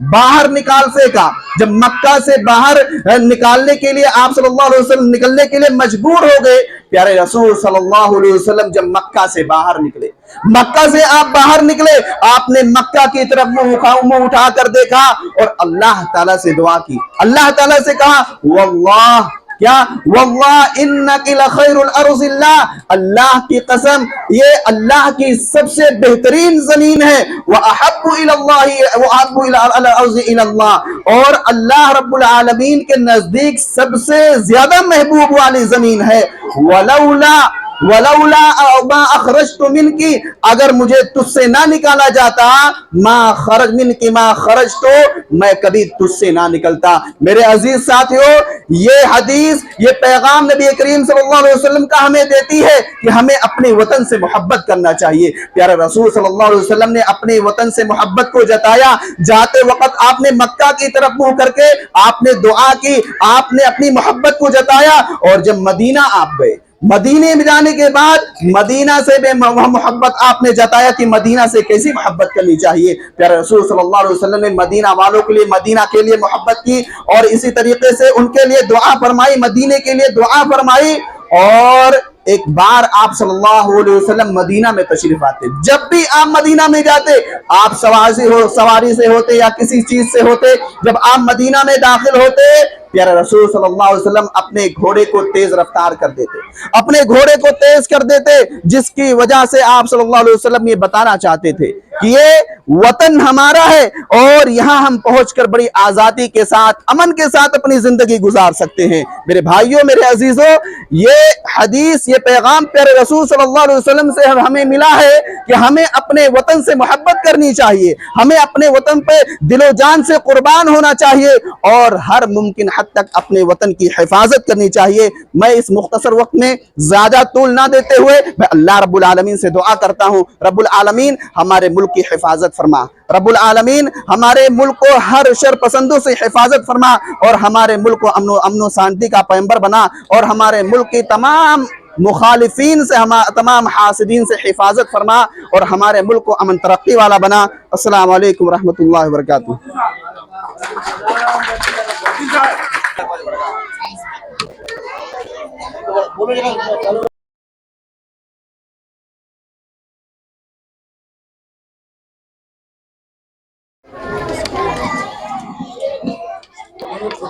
बाहर निकाल फेंका, जब मक्का से बाहर निकालने के लिए आप सल्लल्लाहु अलैहि वसल्लम निकलने के लिए मजबूर हो गए, प्यारे रसूल सल्लल्लाहु अलैहि वसल्लम जब मक्का से बाहर निकले, मक्का से आप बाहर निकले, आपने मक्का की तरफ मुंह उठाकर देखा और अल्लाह ताला से दुआ की। अल्लाह ताला से कहा, वल्लाह, क्या? वल्लाह इन्नका लखैरुल अर्ज़िल्लाह, अल्लाह की कसम, ये अल्लाह की सबसे बेहतरीन जमीन है। व अहब्बु इलल्लाहि व अहब्बु इलल अर्ज़ि इलल्लाह, और अल्लाह रब्बुल आलमीन के नजदीक सबसे ज्यादा महबूब वाली जमीन है। वलौला वलौला मा अखरजतु मिनकी, अगर मुझे तुझसे ना निकाला जाता, मा खरज मिनकी मा खरज, तो मैं कभी तुझसे ना निकलता। मेरे अजीज साथियों, ये हदीस, ये पैगाम नबी करीम सल्लल्लाहु अलैहि वसल्लम का हमें देती है कि हमें अपने वतन से मोहब्बत करना चाहिए। प्यारे रसूल सल्लल्लाहु अलैहि वसल्लम ने अपने वतन से मोहब्बत को जताया। जाते वक्त आपने मक्का की तरफ मुंह करके आपने दुआ की, आपने अपनी मोहब्बत को जताया। और जब मदीना आप गए, मदीने में जाने के बाद मदीना से भी मोहब्बत आपने जताया कि मदीना से कैसी मोहब्बत करनी चाहिए। प्यारे रसूल सल्लल्लाहु अलैहि वसल्लम ने मदीना वालों के लिए, मदीना के लिए मोहब्बत की और इसी तरीके से उनके लिए दुआ फरमाई, मदीने के लिए दुआ फरमाई। और एक बार आप सल्लल्लाहु अलैहि वसल्लम मदीना में तशरीफ आते, जब भी आप मदीना में जाते, आप सवारी से होते या किसी चीज से होते, जब आप मदीना में दाखिल होते, प्यारे रसूल सल्लल्लाहु अलैहि वसल्लम अपने घोड़े को तेज रफ्तार कर देते, अपने घोड़े को तेज कर देते, जिसकी वजह से आप सल्लल्लाहु अलैहि वसल्लम ये बताना चाहते थे कि ये वतन हमारा है और यहाँ हम पहुंचकर बड़ी आजादी के साथ, अमन के साथ अपनी जिंदगी गुजार सकते हैं। मेरे भाइयों, मेरे अजीजों, ये हदीस, ये पैगाम प्यारे रसूल सल्लल्लाहु अलैहि वसल्लम से हमें मिला है कि हमें अपने वतन से मोहब्बत करनी चाहिए, हमें अपने वतन पे दिलो जान से कुर्बान होना चाहिए और हर मुमकिन हद तक अपने वतन की हिफाजत करनी चाहिए। मैं इस मुख्तसर वक्त में ज्यादा तूल ना देते हुए मैं अल्लाह रब्बुल आलमीन से दुआ करता हूँ, रब्बुल आलमीन हमारे मुल्क की हिफाजत फरमा, रब्बुल आलमीन हमारे मुल्क को हर शर पसंदों से हिफाजत फरमा और हमारे मुल्क को अमनो शांति का पैगंबर बना और हमारे मुल्क की तमाम मुखालिफीन से, तमाम हासिदीन से हिफाजत फरमा और हमारे मुल्क को अमन तरक्की वाला बना। अस्सलाम वालेकुम रहमतुल्लाहि व बरकातुहू।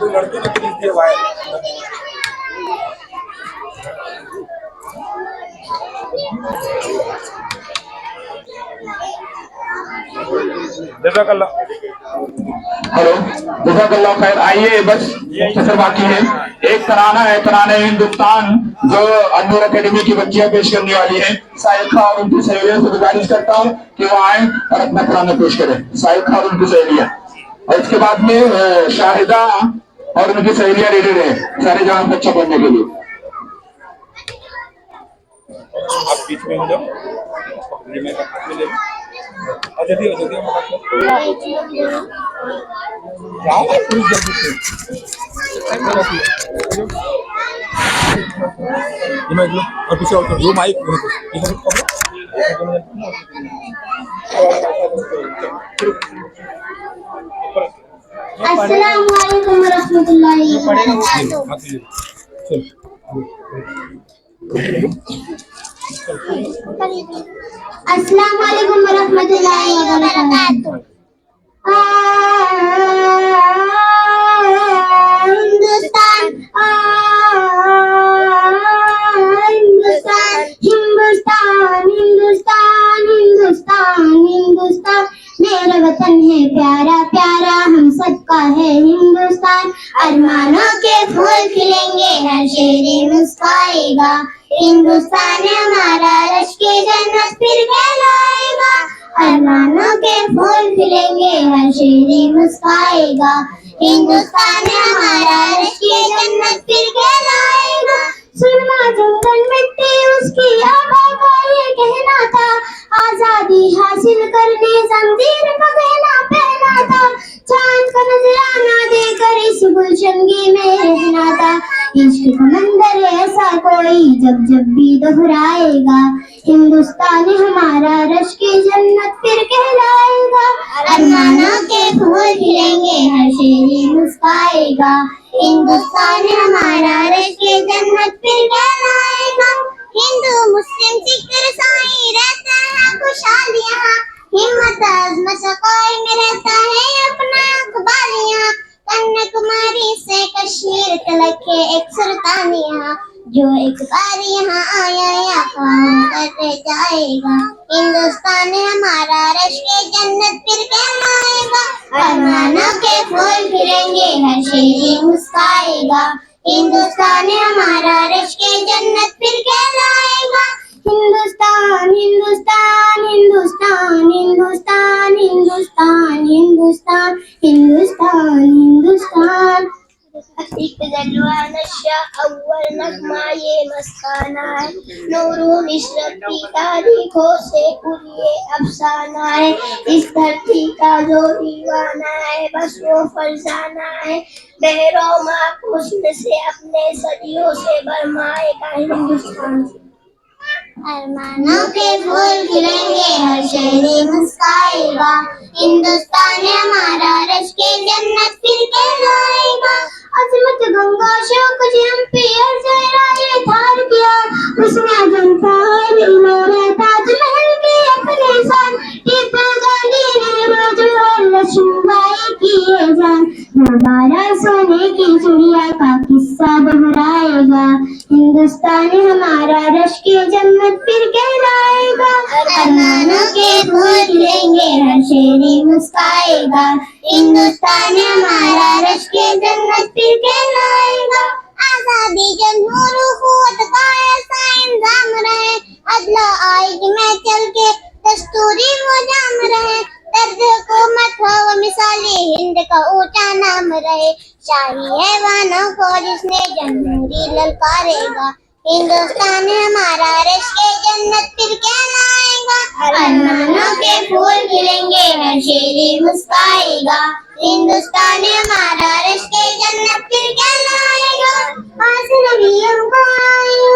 लड़के ने खरीद दिया भाई। जज़ाकल्लाह। हेलो, जज़ाकल्लाह खैर। आइए, बस मुख्तसर बाकी है, एक तराना है, तराना हिंदुस्तान, जो अनवर अकेडमी की बच्चियां पेश करने वाली है। साइखा और उनकी सहेलियों से गुजारिश करता हूँ कि वो आए और अपना तराना पेश करें, साइखा और उनकी सहेलियां। और इसके बाद में शाहिदा और उनकी सहेलियां रेडी रहे सारे जहां पे अच्छा पढ़ने के लिए। आप बीच में हो जाओ, ये मैं ले लूं। जल्दी हो, जल्दी जाओ पूरी जल्दी से। ये मैं लो और पीछे और जो माइक ये सब पकड़ो। अस्सलाम वालेकुम रहमतुल्लाहि व बरकातुहू। अस्सलाम वालेकुम रहमतुल्लाहि व बरकातुहू। हिंदुस्तान हिंदुस्तान हिंदुस्तान हिंदुस्तान हिंदुस्तान हिंदुस्तान मेरा वतन है प्यारा प्यारा, हम सबका है हिंदुस्तान। अरमानों के फूल खिलेंगे, हर शेर मुस्काएगा। हिंदुस्तान हमारा लश्के जन्नत फिर कहलाएगा। अरमानों के फूल खिलेंगे, हर शेर मुस्काएगा। हिंदुस्तान हमारा लश्के जन्नत फिर कहलाएगा। सुरमा जंगल मिट्टी उसकी आबा का ये कहना था, आजादी हासिल करने जंजीर का पहना पहना था। चांद का नजराना देकर इस गुलशनगी में रहना था। इश्क का मंजर ऐसा कोई जब जब भी दोहराएगा। हिंदुस्तान हमारा रश की जन्नत फिर कहलाएगा। अरमानों के फूल खिलेंगे, हर शेर मुस्काएगा। हिंदुस्तान हमारा रश की जन्नत फिर कहलाएगा। हिंदू मुस्लिम सिख ईसाई रहते हैं खुशहाल यहाँ। हिम्मत अज़मत कायम में रहता है अपना अखबारियाँ। कन्याकुमारी से कश्मीर तलक है एक सुल्तान यहाँ। जो एक बार यहाँ आया या काम करते जाएगा। हिंदुस्तान हमारा रश के जन्नत फिर कहलाएगा। अरमानों के फूल खिलेंगे, हर शेर मुस्काएगा। हिंदुस्तान हमारा रश्क जन्नत फिर कहलाएगा। हिंदुस्तान हिंदुस्तान हिंदुस्तान हिंदुस्तान हिंदुस्तान हिंदुस्तान हिंदुस्तान हिंदुस्तान। अतीक जलवा नशा अव्वल नगमा ये मस्ताना है, नूरून इशरत की तारीखों से पुरिए अफसाना है। इस धरती का जो दीवाना है बस वो फरजाना है, बहरों माकूस से अपने सदियों से बरमाएगा हिंदुस्तान। अरमानों के फूल खिलेंगे हर शहरी मुस्काएगा। हिंदुस्तान हमारा रश्क जन्नत फिर कहलाएगा। अजमत गंगा शोक हम पे हर जरा ये धार किया, उसने जनता है ताजमहल के अपने सान, टीपू गांधी ने लक्ष्मीबाई की ये जान, दोबारा सोने की चिड़िया का किस्सा दोहराएगा। हिंदुस्तान हमारा रश्क जन्नत फिर कहलाएगा। अरमानों के फूल खिलेंगे हर शहरी मुस्काएगा। हिंदुस्तान हमारा रश्क जन्नत फिर कहलाएगा। आजादी जमहूर हुकूमत का ऐसा इंजाम रहे, अदला आएगी मैं चल के दस्तूरी वो जाम रहे, दर्द हुकूमत हो मिसाली हिंद का ऊंचा नाम रहे, शाही हैवानों को जिसने जमहूरी ललकारेगा। हिंदुस्तान हमारा रश्क जन्नत फिर कहलाएगा। अरमानों के फूल खिलेंगे हर शेरी मुस्काएगा। हिंदुस्तान हमारा रश्क जन्नत फिर कहलाएगा। पास नबियों को आयु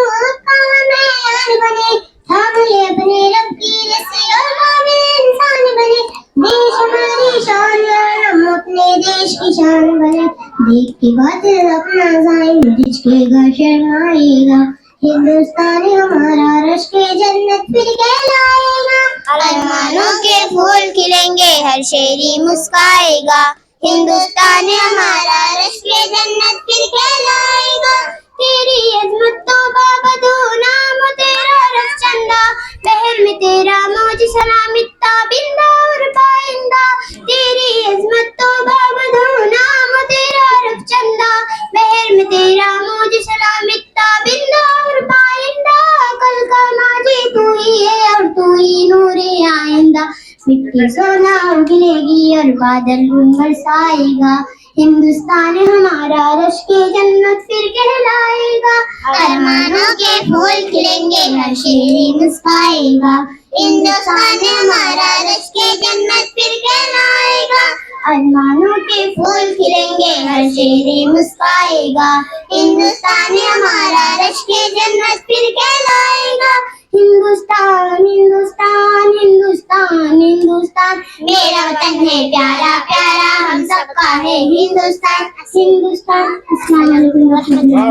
मैं यार बने, हम ये अपने रब की रस्सी और कामिल इंसान बने, देश हमारी शान और हम अपने देश की शान बने, देख के बात अपना जाइन जिसके घर शर्माएगा। हिंदुस्तान हमारा रश्क जन्नत फिर कहलाएगा। अरमानों के फूल खिलेंगे हर शेरी मुस्काएगा। हिंदुस्तान हमारा रश्क जन्नत फिर कहलाएगा। तेरी अजमत तो बाबदो नाम तेरा रफचंदा, बहर में तेरा मौज सलामिता बिंदा और पाइंदा। तेरी अजमत तो बाबदो नाम तेरा रफचंदा, बहर में तेरा मौज सलामिता बिंदा और पाइंदा। कल का माजी तू ही है और तू ही नूरे आइंदा, मिट्टी सोना उगलेगी और बादल बरसाएगा। हिंदुस्तान हमारा रश्क जन्नत फिर कहलाएगा। अरमानों के फूल खिलेंगे हर शेरी मुस्काएगा। हिंदुस्तान हमारा रश्क जन्नत फिर कहलाएगा। अरमानों के फूल खिलेंगे हर शेरी मुस्काएगा। हिंदुस्तान हमारा रश्क जन्नत फिर कहलाएगा। हिंदुस्तान हिंदुस्तान हिंदुस्तान हिंदुस्तान मेरा वतन है प्यारा प्यारा हम सबका है हिंदुस्तान हिंदुस्तान। अस्सलाम वालेकुम व रहमतुल्लाह।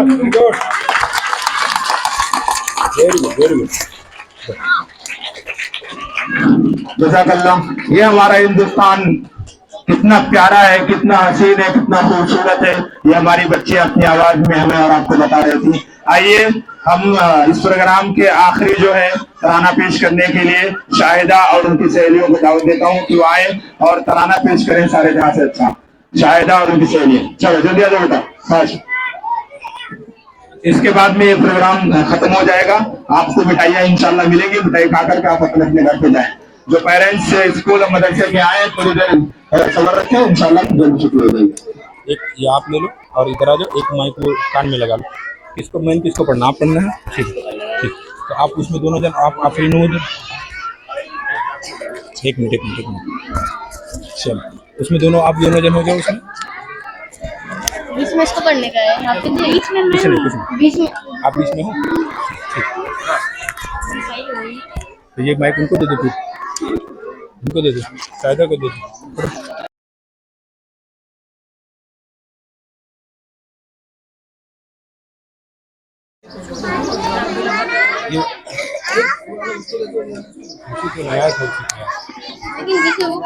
Very good very good. जज़ाकल्लाह। ये हमारा हिंदुस्तान कितना प्यारा है, कितना हसीन है, कितना खूबसूरत है, ये हमारी बच्ची अपनी आवाज में हमें और आपको बता रही थी। आइए हम इस प्रोग्राम के आखिरी जो है तराना पेश करने के लिए शाहिदा और उनकी सहेलियों को दावत देता हूँ कि वो आए और तराना पेश करें सारे जहां से अच्छा। शाहिदा और उनकी सहेलियां, चलो जल्दी आ जाओ बेटा। इसके बाद में ये प्रोग्राम खत्म हो जाएगा। आपको मिठाइयाँ इंशाल्लाह मिलेंगी, मिठाई खा करके आप अपने अपने घर पे जाएं। जो पेरेंट्स स्कूल और मदरसे में आए थोड़ी देर सबर रखें, इंशाल्लाह जल्द छुट्टी हो जाएगी। एक ये आप ले लो और इधर आ जाओ, एक माइक को कान में लगा लो। किसको मेन किसको पढ़ना, आप पढ़ना है? ठीक ठीक, तो आप उसमें दोनों जन आप फ्री हो जाओ। एक मिनट चलो, उसमें दोनों आप दोनों जन हो जाओ। उसमें बीच में इसको पढ़ने का है, आप बीच में कुछ नहीं, बीच में आप बीच में हो। तो ये माइक उनको दे दो, फिर उनको दे दो, शायदा को दे दो। ये नया था, लेकिन बीच में वो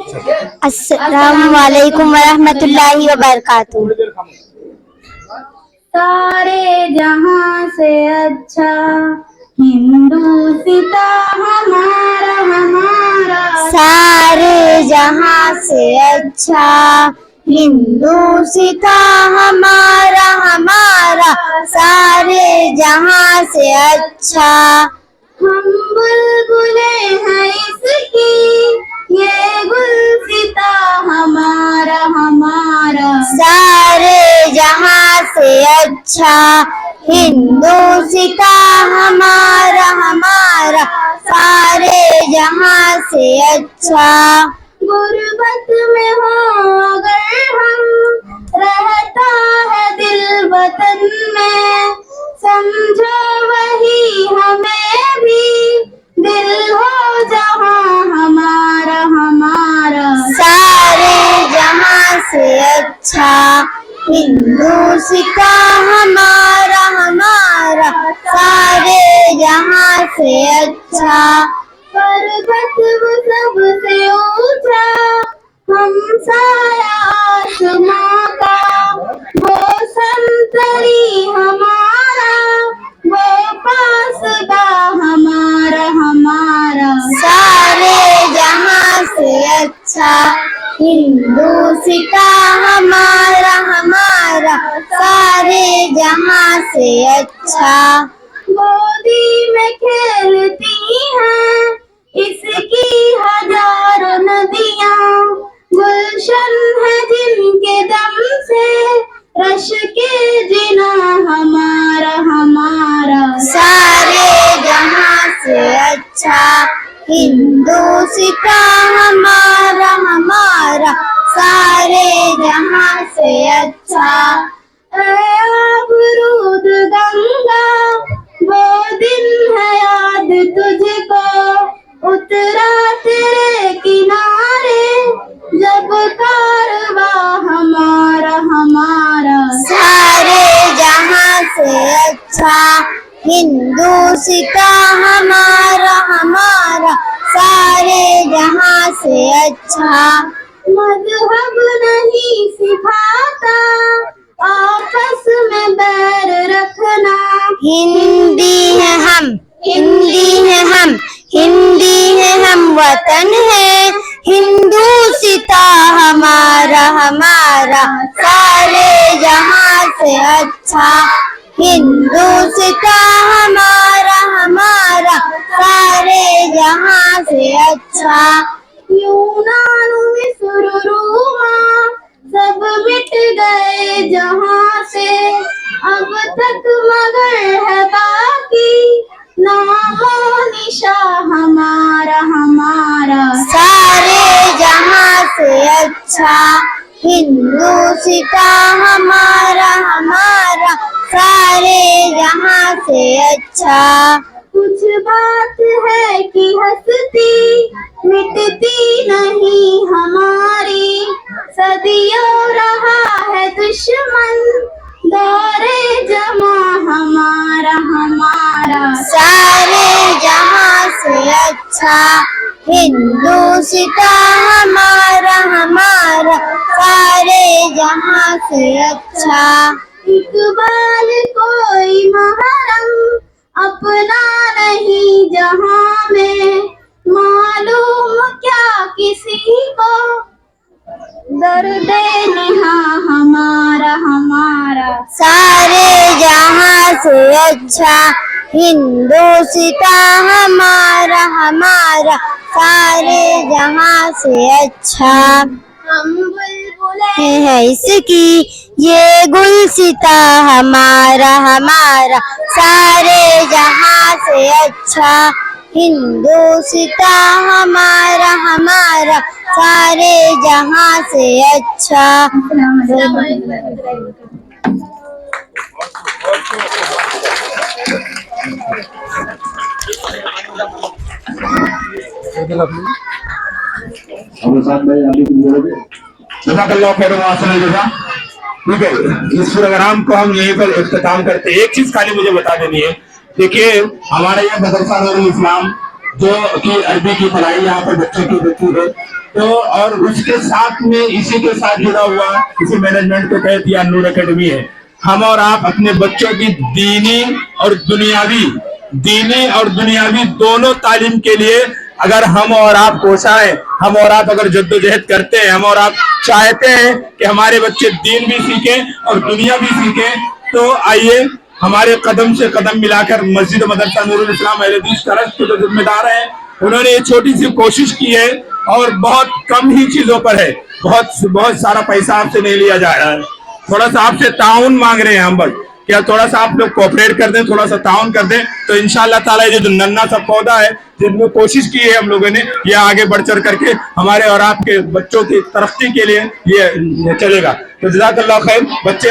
ठीक है। अस्सलाम वालेकुम व रहमतुल्लाहि व बरकातुहू। सारे जहां से अच्छा हिंदुस्ता हमारा हमारा। सारे जहां से अच्छा हिंदुस्ता हमारा हमारा। सारे जहां से अच्छा हम बुलबुले हैं इसकी ये गुलसिता हमारा हमारा। सारे जहां से अच्छा हिंदुस्ता हमारा हमारा। सारे जहां से अच्छा गुर्बत में हो अगर हम रहता है दिल वतन में समझो वही हमें भी दिल हो जहां हमारा हमारा। सारे जहां से अच्छा हिंदुस्ता हमारा हमारा। सारे जहां से अच्छा पर्वत वो सबसे ऊंचा हम साया आसमां का वो संतरी हमारा वो पासदा हमारा हमारा। सारे जहां से अच्छा हिंदुस्ता हमारा हमारा। सारे जहां से अच्छा गोदी में खेलती हैं इसकी हजारों नदियां गुलशन है जिनके दम से रश के जिना हमारा हमारा। सारे जहां से अच्छा हिंदुस्ता हमारा हमारा। सारे जहां से अच्छा आबरूद गंगा वो दिन है याद तुझको उतरा तेरे किनारे जब कारवा हमारा हमारा। सारे जहां से अच्छा हिंदुस्ता हमारा हमारा। सारे जहां से अच्छा मजहब नहीं सिखाता आपस में बैर रखना। हिंदी है हम हिंदी है हम हिंदी है हम वतन है हिंदुस्ता हमारा हमारा। सारे जहां से अच्छा हिंदुस्ता हमारा हमारा। सारे जहां से अच्छा यूनान मिस्र रोमा सब मिट गए जहां से अब तक मगर है बाकी नामो निशा हमारा हमारा। सारे जहां से अच्छा हिंदुस्ता हमारा हमारा। सारे जहां से अच्छा कुछ बात है कि हंसती मिटती नहीं हमारी सदियों रहा है दुश्मन दौरे जमा हमारा हमारा। सारे जहां से अच्छा हिंदुस्ता हमारा हमारा। सारे जहां से अच्छा इकबाल कोई महरम अपना नहीं जहां में मालूम क्या किसी को दर्द निहा हमारा हमारा। सारे जहां से अच्छा हिंदुस्ता हमारा हमारा। सारे जहां से अच्छा हम बुलबुले हैं इसकी ये गुलसिता हमारा हमारा। सारे जहां से अच्छा हिंदुस्ता हमारा हमारा। सारे जहां से अच्छा। जज़ाकल्लाह खैर व अहसन जज़ा। ठीक है, इस प्रोग्राम को हम यहीं पर इख्तिताम करते हैं। एक चीज खाली मुझे बता देनी है, देखिए हमारा यह मदरसा नूरुल इस्लाम जो कि अरबी की पढ़ाई यहाँ पर बच्चों की होती है, तो और उसके साथ में इसी के साथ जुड़ा हुआ इसी मैनेजमेंट के तहत यह नूर एकेडमी है। हम और आप अपने बच्चों की दीनी और दुनियावी दोनों तालीम के लिए अगर हम और आप कोशाएं, हम और आप अगर जद्दोजहद करते हैं, हम और आप चाहते हैं कि हमारे बच्चे दीन भी सीखें और दुनिया भी सीखें, तो आइए हमारे कदम से कदम मिलाकर मस्जिद मदरसा नूरुल इस्लाम अहले हदीस ट्रस्ट के जो जिम्मेदार हैं, उन्होंने ये छोटी सी कोशिश की है और बहुत कम ही चीजों पर है, बहुत सारा पैसा आपसे नहीं लिया जा रहा है, थोड़ा सा आपसे ताउन मांग रहे हैं हम बस, क्या थोड़ा सा आप लोग कोऑपरेट कर दें, थोड़ा सा ताउन कर दें, तो इंशाअल्लाह ताला ये जो नन्ना सा पौधा है जिसमें कोशिश की है हम लोगों ने, ये आगे बढ़ चढ़ करके हमारे और आपके बच्चों की तरक्की के लिए ये चलेगा। तो जज़ाकल्लाह खैर। बच्चे